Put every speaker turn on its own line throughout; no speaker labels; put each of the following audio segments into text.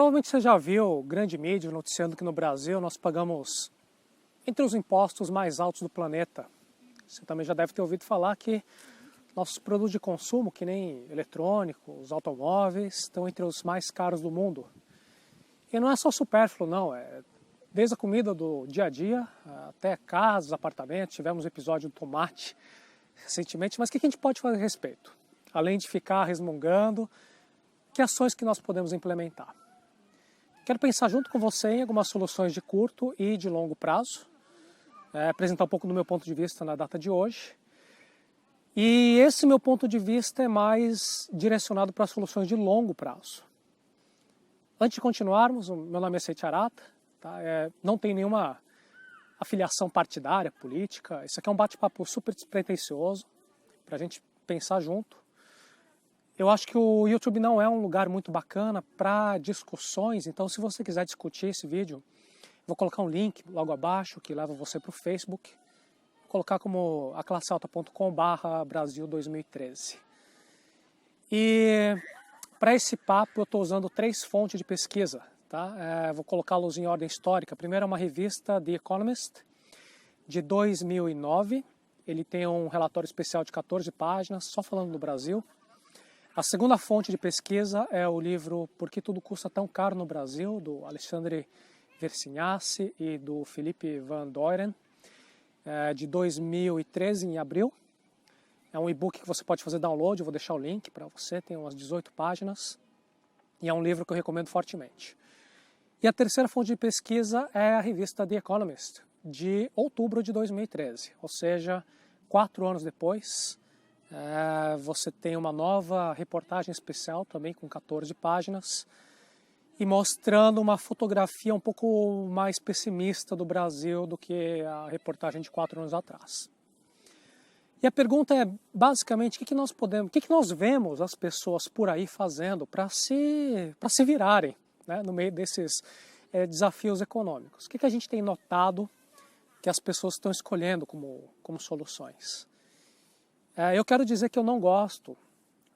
Provavelmente você já viu grande mídia noticiando que no Brasil nós pagamos entre os impostos mais altos do planeta. Você também já deve ter ouvido falar que nossos produtos de consumo, que nem eletrônicos, automóveis, estão entre os mais caros do mundo. E não é só supérfluo, não. Desde a comida do dia a dia, até casas, apartamentos. Tivemos um episódio do tomate recentemente. Mas o que a gente pode fazer a respeito? Além de ficar resmungando, que ações que nós podemos implementar? Quero pensar junto com você em algumas soluções de curto e de longo prazo. Apresentar um pouco do meu ponto de vista na data de hoje. E esse meu ponto de vista é mais direcionado para soluções de longo prazo. Antes de continuarmos, meu nome é Seiti Arata, tá? Não tem nenhuma afiliação partidária, política. Isso aqui é um bate-papo super despretensioso, para a gente pensar junto. Eu acho que o YouTube não é um lugar muito bacana para discussões, então se você quiser discutir esse vídeo, vou colocar um link logo abaixo que leva você para o Facebook. Vou colocar como aclassealta.com/Brasil2013. E para esse papo eu estou usando 3 fontes de pesquisa. Tá? Vou colocá-los em ordem histórica. A primeira é uma revista, The Economist, de 2009. Ele tem um relatório especial de 14 páginas, só falando do Brasil. A segunda fonte de pesquisa é o livro Por que Tudo Custa Tão Caro no Brasil, do Alexandre Versinhasse e do Philippe Van Doren, de 2013, em abril. É um e-book que você pode fazer download, eu vou deixar o link para você, tem umas 18 páginas. E é um livro que eu recomendo fortemente. E a terceira fonte de pesquisa é a revista The Economist, de outubro de 2013. Ou seja, 4 anos depois, você tem uma nova reportagem especial, também com 14 páginas, e mostrando uma fotografia um pouco mais pessimista do Brasil do que a reportagem de 4 anos atrás. E a pergunta é, basicamente, o que nós vemos as pessoas por aí fazendo para se virarem, né, no meio desses desafios econômicos? O que a gente tem notado que as pessoas estão escolhendo como soluções? Eu quero dizer que eu não gosto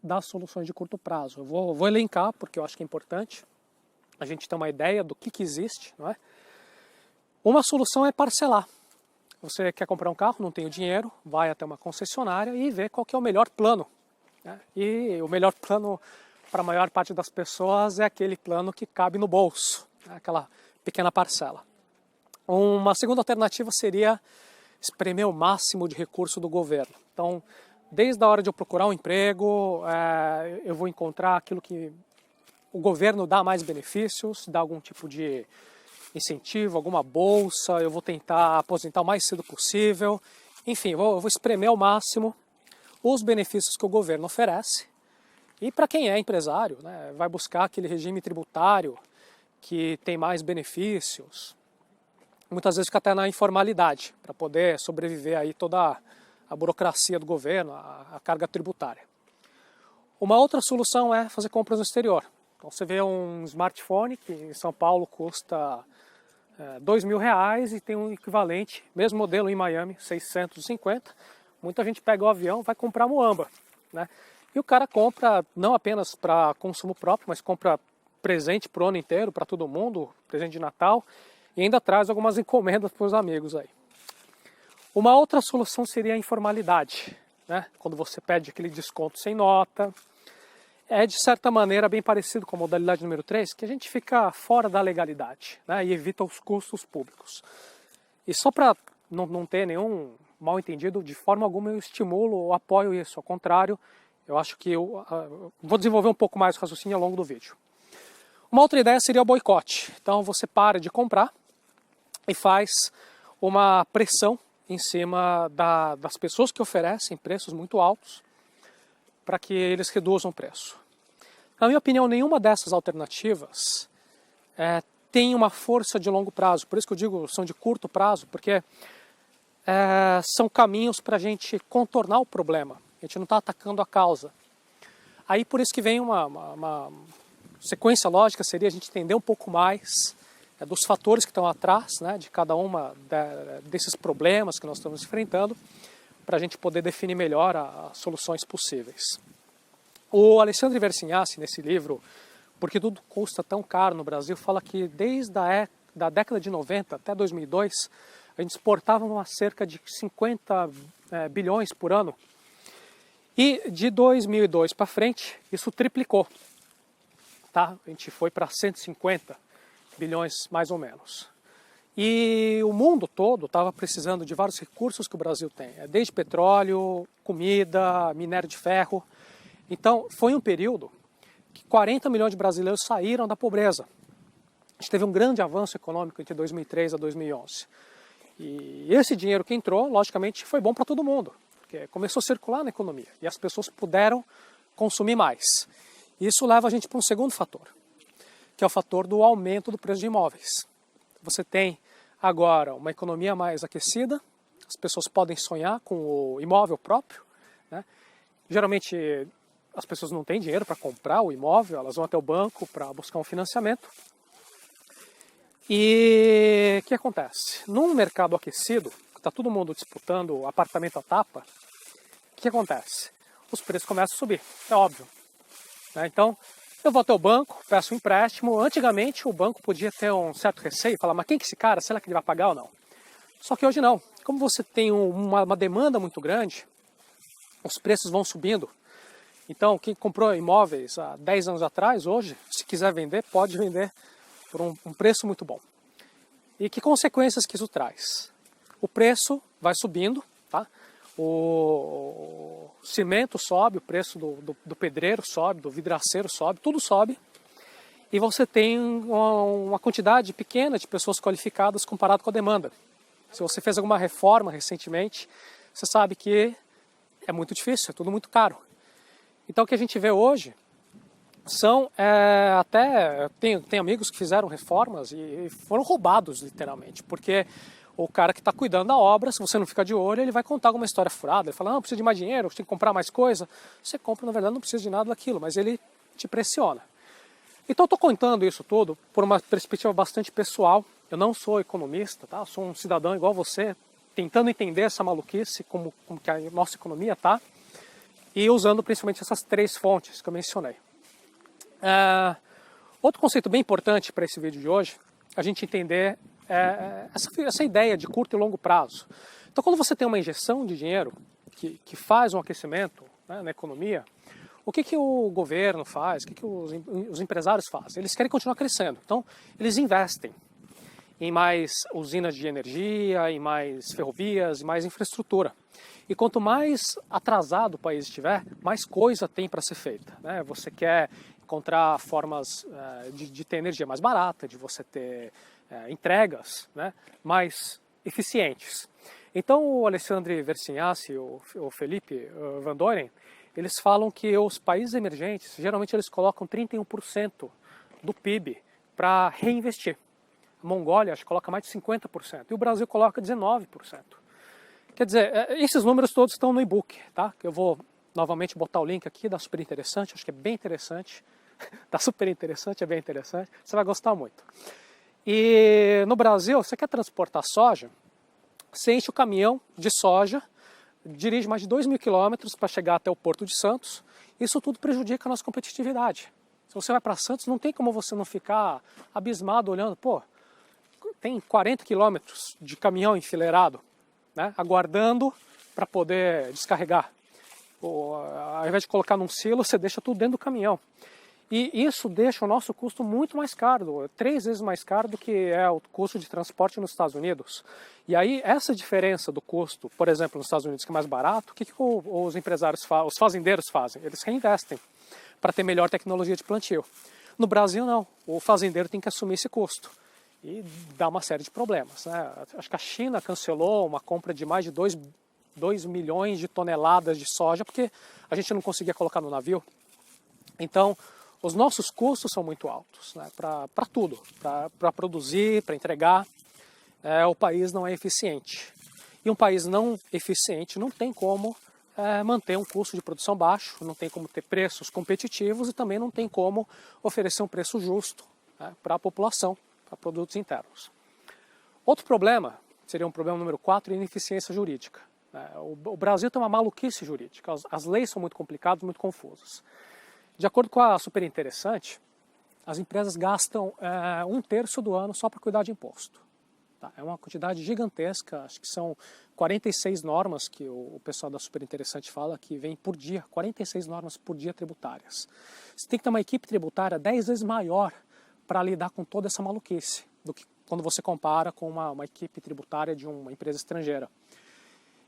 das soluções de curto prazo. Eu vou elencar, porque eu acho que é importante a gente ter uma ideia do que existe, não é? Uma solução é parcelar. Você quer comprar um carro, não tem o dinheiro, vai até uma concessionária e vê qual que é o melhor plano, né? E o melhor plano para a maior parte das pessoas é aquele plano que cabe no bolso, né? Aquela pequena parcela. Uma segunda alternativa seria espremer o máximo de recurso do governo. Então, desde a hora de eu procurar um emprego, eu vou encontrar aquilo que o governo dá mais benefícios, dá algum tipo de incentivo, alguma bolsa, eu vou tentar aposentar o mais cedo possível. Enfim, eu vou espremer ao máximo os benefícios que o governo oferece. E para quem é empresário, né, vai buscar aquele regime tributário que tem mais benefícios. Muitas vezes fica até na informalidade, para poder sobreviver aí toda a burocracia do governo, a carga tributária. Uma outra solução é fazer compras no exterior. Então você vê um smartphone que em São Paulo custa R$2.000 e tem um equivalente, mesmo modelo em Miami, 650. Muita gente pega o avião, vai comprar muamba, né? E o cara compra não apenas para consumo próprio, mas compra presente para o ano inteiro, para todo mundo, presente de Natal, e ainda traz algumas encomendas para os amigos aí. Uma outra solução seria a informalidade, né? Quando você pede aquele desconto sem nota. É, de certa maneira, bem parecido com a modalidade número 3, que a gente fica fora da legalidade, né, e evita os custos públicos. E só para não ter nenhum mal entendido, de forma alguma eu estimulo ou apoio isso. Ao contrário, eu acho que eu vou desenvolver um pouco mais o raciocínio ao longo do vídeo. Uma outra ideia seria o boicote. Então você para de comprar e faz uma pressão em cima das pessoas que oferecem preços muito altos, para que eles reduzam o preço. Na minha opinião, nenhuma dessas alternativas tem uma força de longo prazo. Por isso que eu digo são de curto prazo, porque são caminhos para a gente contornar o problema. A gente não está atacando a causa. Aí por isso que vem uma sequência lógica, seria a gente entender um pouco mais dos fatores que estão atrás, né, de cada uma desses problemas que nós estamos enfrentando, para a gente poder definir melhor as soluções possíveis. O Alexandre Versinhasse, nesse livro porque tudo custa tão caro no Brasil, fala que desde da década de 90 até 2002, a gente exportava uma cerca de 50 bilhões por ano. E de 2002 para frente, isso triplicou. Tá? A gente foi para 150 bilhões mais ou menos. E o mundo todo estava precisando de vários recursos que o Brasil tem, desde petróleo, comida, minério de ferro. Então foi um período que 40 milhões de brasileiros saíram da pobreza. A gente teve um grande avanço econômico entre 2003 a 2011. E esse dinheiro que entrou, logicamente, foi bom para todo mundo, porque começou a circular na economia e as pessoas puderam consumir mais. Isso leva a gente para um segundo fator, que é o fator do aumento do preço de imóveis. Você tem agora uma economia mais aquecida, as pessoas podem sonhar com o imóvel próprio, né? Geralmente as pessoas não têm dinheiro para comprar o imóvel, elas vão até o banco para buscar um financiamento. E o que acontece? Num mercado aquecido, que está todo mundo disputando apartamento à tapa, o que acontece? Os preços começam a subir, é óbvio. Então, eu vou até o banco, peço um empréstimo. Antigamente, o banco podia ter um certo receio, falar, mas quem que é esse cara? Será que ele vai pagar ou não? Só que hoje não. Como você tem uma demanda muito grande, os preços vão subindo. Então, quem comprou imóveis há 10 anos atrás, hoje, se quiser vender, pode vender por um preço muito bom. E que consequências que isso traz? O preço vai subindo, tá? O cimento sobe, o preço do pedreiro sobe, do vidraceiro sobe, tudo sobe. E você tem uma quantidade pequena de pessoas qualificadas comparado com a demanda. Se você fez alguma reforma recentemente, você sabe que é muito difícil, é tudo muito caro. Então o que a gente vê hoje são tem amigos que fizeram reformas e foram roubados literalmente, porque o cara que está cuidando da obra, se você não ficar de olho, ele vai contar alguma história furada, ele fala, não, precisa de mais dinheiro, você tem que comprar mais coisa. Você compra, na verdade, não precisa de nada daquilo, mas ele te pressiona. Então eu estou contando isso tudo por uma perspectiva bastante pessoal. Eu não sou economista, tá? Eu sou um cidadão igual você, tentando entender essa maluquice, como que a nossa economia está, e usando principalmente essas 3 fontes que eu mencionei. Outro conceito bem importante para esse vídeo de hoje, a gente entender essa ideia de curto e longo prazo. Então, quando você tem uma injeção de dinheiro que faz um aquecimento, né, na economia, o que o governo faz, o que os empresários fazem? Eles querem continuar crescendo, então eles investem em mais usinas de energia, em mais ferrovias, em mais infraestrutura. E quanto mais atrasado o país estiver, mais coisa tem para ser feita, né? Você quer encontrar formas de ter energia mais barata, de você ter entregas, né, mais eficientes. Então o Alexandre Versinhas e o Felipe Van Doren, eles falam que os países emergentes, geralmente eles colocam 31% do PIB para reinvestir. A Mongólia, acho que coloca mais de 50%, e o Brasil coloca 19%. Quer dizer, esses números todos estão no e-book, tá? Eu vou novamente botar o link aqui, dá super interessante, acho que é bem interessante. Tá super interessante, é bem interessante, você vai gostar muito. E no Brasil, você quer transportar soja, você enche o caminhão de soja, dirige mais de 2.000 quilômetros para chegar até o Porto de Santos, isso tudo prejudica a nossa competitividade. Se você vai para Santos, não tem como você não ficar abismado olhando, pô, tem 40 quilômetros de caminhão enfileirado, né, aguardando para poder descarregar. Ao invés de colocar num silo, você deixa tudo dentro do caminhão. E isso deixa o nosso custo muito mais caro, 3 vezes mais caro do que é o custo de transporte nos Estados Unidos. E aí, essa diferença do custo, por exemplo, nos Estados Unidos, que é mais barato, o que os empresários os fazendeiros fazem? Eles reinvestem para ter melhor tecnologia de plantio. No Brasil, não. O fazendeiro tem que assumir esse custo. E dá uma série de problemas, né? Acho que a China cancelou uma compra de mais de 2 milhões de toneladas de soja, porque a gente não conseguia colocar no navio. Então, os nossos custos são muito altos, né, para tudo, para produzir, para entregar. O país não é eficiente. E um país não eficiente não tem como manter um custo de produção baixo, não tem como ter preços competitivos e também não tem como oferecer um preço justo, né, para a população, para produtos internos. Outro problema, seria um problema número 4, ineficiência jurídica. O Brasil tem uma maluquice jurídica, as leis são muito complicadas, muito confusas. De acordo com a Super Interessante, as empresas gastam 1/3 do ano só para cuidar de imposto. Tá? É uma quantidade gigantesca, acho que são 46 normas que o pessoal da Super Interessante fala que vem por dia, 46 normas por dia tributárias. Você tem que ter uma equipe tributária 10 vezes maior para lidar com toda essa maluquice do que quando você compara com uma equipe tributária de uma empresa estrangeira.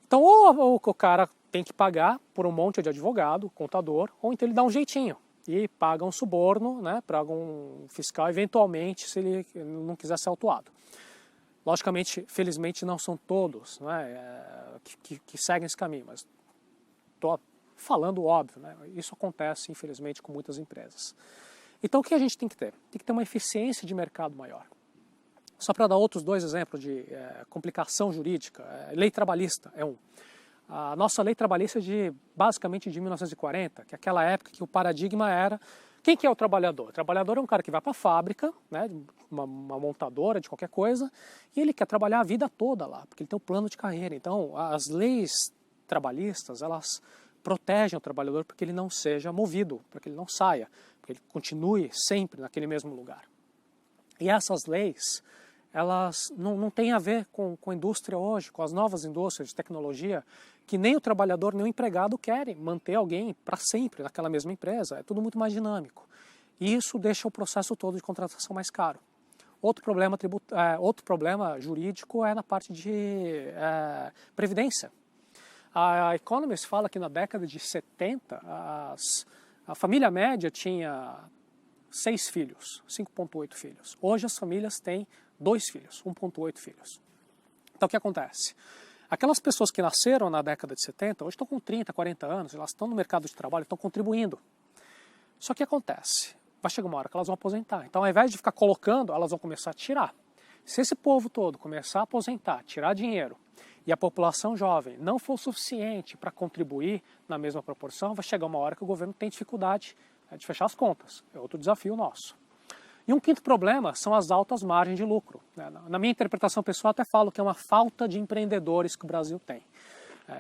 Então, ou o cara tem que pagar por um monte de advogado, contador, ou então ele dá um jeitinho e paga um suborno, né, para algum fiscal, eventualmente, se ele não quiser ser autuado. Logicamente, felizmente, não são todos, né, que seguem esse caminho, mas estou falando óbvio, né, isso acontece, infelizmente, com muitas empresas. Então, o que a gente tem que ter? Tem que ter uma eficiência de mercado maior. Só para dar outros 2 exemplos de complicação jurídica, lei trabalhista é um. A nossa lei trabalhista é basicamente de 1940, que é aquela época que o paradigma era quem que é o trabalhador? O trabalhador é um cara que vai para a fábrica, né, uma montadora de qualquer coisa, e ele quer trabalhar a vida toda lá, porque ele tem um plano de carreira. Então, as leis trabalhistas, elas protegem o trabalhador para que ele não seja movido, para que ele não saia, para que ele continue sempre naquele mesmo lugar. E essas leis, elas não têm a ver com a indústria hoje, com as novas indústrias de tecnologia, que nem o trabalhador nem o empregado querem manter alguém para sempre naquela mesma empresa. É tudo muito mais dinâmico. E isso deixa o processo todo de contratação mais caro. Outro problema jurídico é na parte de previdência. A Economist fala que na década de 70, a família média tinha 6 filhos, 5,8 filhos. Hoje as famílias têm 2 filhos, 1,8 filhos. Então o que acontece? Aquelas pessoas que nasceram na década de 70, hoje estão com 30, 40 anos, elas estão no mercado de trabalho, estão contribuindo. Só que acontece? Vai chegar uma hora que elas vão aposentar. Então ao invés de ficar colocando, elas vão começar a tirar. Se esse povo todo começar a aposentar, tirar dinheiro, e a população jovem não for suficiente para contribuir na mesma proporção, vai chegar uma hora que o governo tem dificuldade de fechar as contas. É outro desafio nosso. E um quinto problema são as altas margens de lucro. Na minha interpretação pessoal, até falo que é uma falta de empreendedores que o Brasil tem.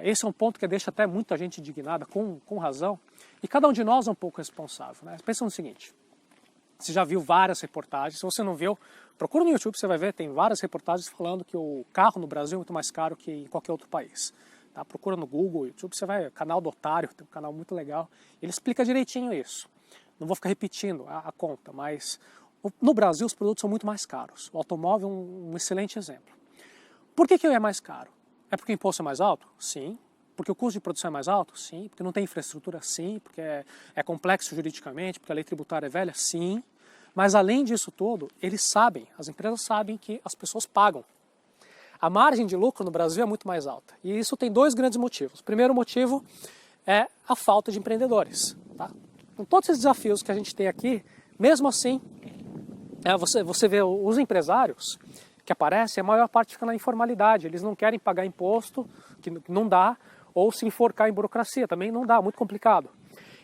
Esse é um ponto que deixa até muita gente indignada, com razão, e cada um de nós é um pouco responsável. Né? Pensa no seguinte, você já viu várias reportagens, se você não viu, procura no YouTube, você vai ver, tem várias reportagens falando que o carro no Brasil é muito mais caro que em qualquer outro país. Tá? Procura no Google, YouTube, você vai, canal do Otário, tem um canal muito legal, ele explica direitinho isso. Não vou ficar repetindo a conta, mas no Brasil os produtos são muito mais caros. O automóvel é um excelente exemplo. Por que ele é mais caro? É porque o imposto é mais alto? Sim. Porque o custo de produção é mais alto? Sim. Porque não tem infraestrutura? Sim. Porque é complexo juridicamente? Porque a lei tributária é velha? Sim. Mas além disso tudo, eles sabem, as empresas sabem que as pessoas pagam. A margem de lucro no Brasil é muito mais alta. E isso tem 2 grandes motivos. O primeiro motivo é a falta de empreendedores. Tá? Com todos esses desafios que a gente tem aqui, mesmo assim, você vê os empresários que aparecem, a maior parte fica na informalidade. Eles não querem pagar imposto, que não dá, ou se enforcar em burocracia, também não dá, muito complicado.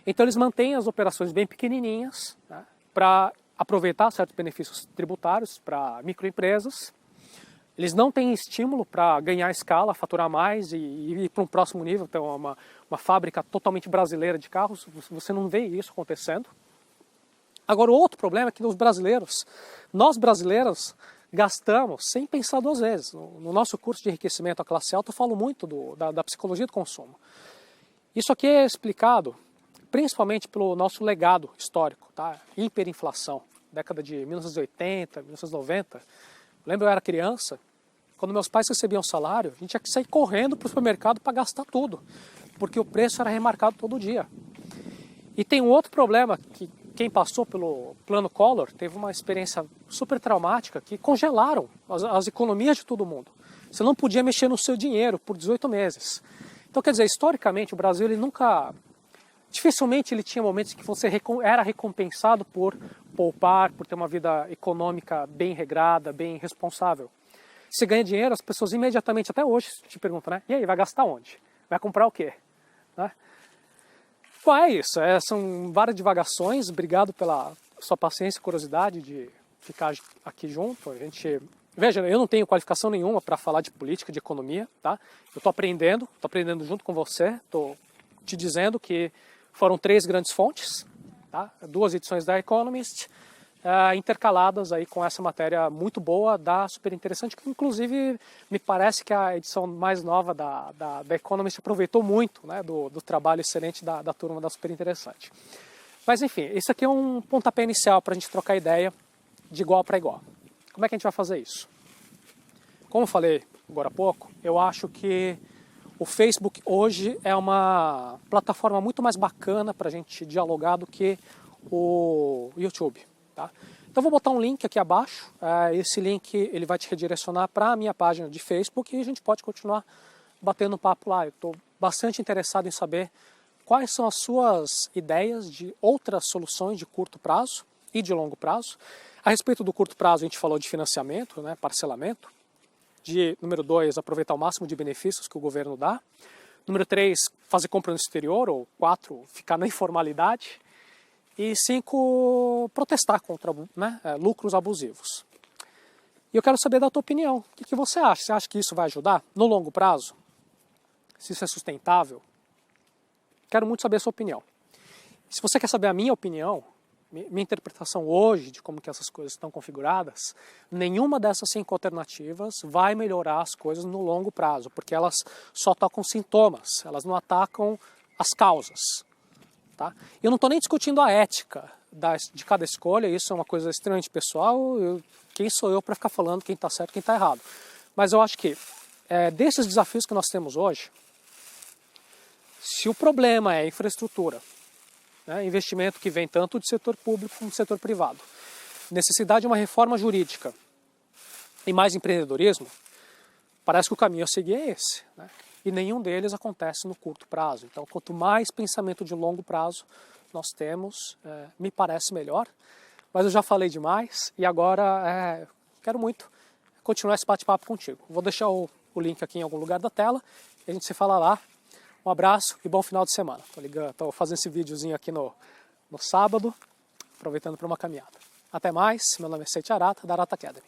Então eles mantêm as operações bem pequenininhas, né, para aproveitar certos benefícios tributários para microempresas. Eles não têm estímulo para ganhar escala, faturar mais e ir para um próximo nível, ter uma fábrica totalmente brasileira de carros. Você não vê isso acontecendo. Agora, o outro problema é que nós brasileiros, gastamos sem pensar 2 vezes. No nosso curso de enriquecimento à classe alta, eu falo muito da psicologia do consumo. Isso aqui é explicado principalmente pelo nosso legado histórico, tá? Hiperinflação, década de 1980, 1990. Lembro, eu era criança, quando meus pais recebiam salário, a gente tinha que sair correndo para o supermercado para gastar tudo, porque o preço era remarcado todo dia. E tem um outro problema, que quem passou pelo plano Collor teve uma experiência super traumática, que congelaram as economias de todo mundo. Você não podia mexer no seu dinheiro por 18 meses. Então, quer dizer, historicamente, o Brasil dificilmente ele tinha momentos que você era recompensado por poupar, por ter uma vida econômica bem regrada, bem responsável. Se ganha dinheiro, as pessoas imediatamente, até hoje, te perguntam, né? E aí, vai gastar onde? Vai comprar o quê? Né? Bom, é isso. São várias divagações. Obrigado pela sua paciência e curiosidade de ficar aqui junto. Veja, eu não tenho qualificação nenhuma para falar de política, de economia, tá? Eu estou aprendendo junto com você. Estou te dizendo que foram 3 grandes fontes, tá? 2 edições da Economist, intercaladas aí com essa matéria muito boa da Super Interessante, que inclusive me parece que a edição mais nova da Economist aproveitou muito, né, do trabalho excelente da turma da Super Interessante. Mas enfim, isso aqui é um pontapé inicial para a gente trocar ideia de igual para igual. Como é que a gente vai fazer isso? Como eu falei agora há pouco, eu acho que o Facebook hoje é uma plataforma muito mais bacana para a gente dialogar do que o YouTube. Tá? Então vou botar um link aqui abaixo, esse link ele vai te redirecionar para a minha página de Facebook e a gente pode continuar batendo um papo lá. Eu estou bastante interessado em saber quais são as suas ideias de outras soluções de curto prazo e de longo prazo. A respeito do curto prazo a gente falou de financiamento, né, parcelamento. Número 2, aproveitar o máximo de benefícios que o governo dá. Número 3, fazer compra no exterior. Ou 4, ficar na informalidade. E 5, protestar contra, né, lucros abusivos. E eu quero saber da tua opinião. O que você acha? Você acha que isso vai ajudar no longo prazo? Se isso é sustentável? Quero muito saber a sua opinião. Se você quer saber a minha opinião, minha interpretação hoje de como que essas coisas estão configuradas, nenhuma dessas 5 alternativas vai melhorar as coisas no longo prazo, porque elas só tocam sintomas, elas não atacam as causas. Tá? Eu não estou nem discutindo a ética de cada escolha, isso é uma coisa extremamente pessoal, quem sou eu para ficar falando quem está certo e quem está errado. Mas eu acho que desses desafios que nós temos hoje, se o problema é infraestrutura, né, investimento que vem tanto do setor público como do setor privado, necessidade de uma reforma jurídica e mais empreendedorismo, parece que o caminho a seguir é esse. Né? E nenhum deles acontece no curto prazo. Então, quanto mais pensamento de longo prazo nós temos, me parece melhor. Mas eu já falei demais e agora quero muito continuar esse bate-papo contigo. Vou deixar o link aqui em algum lugar da tela e a gente se fala lá. Um abraço e bom final de semana. Estou fazendo esse videozinho aqui no sábado, aproveitando para uma caminhada. Até mais, meu nome é Seiti Arata, da Arata Academy.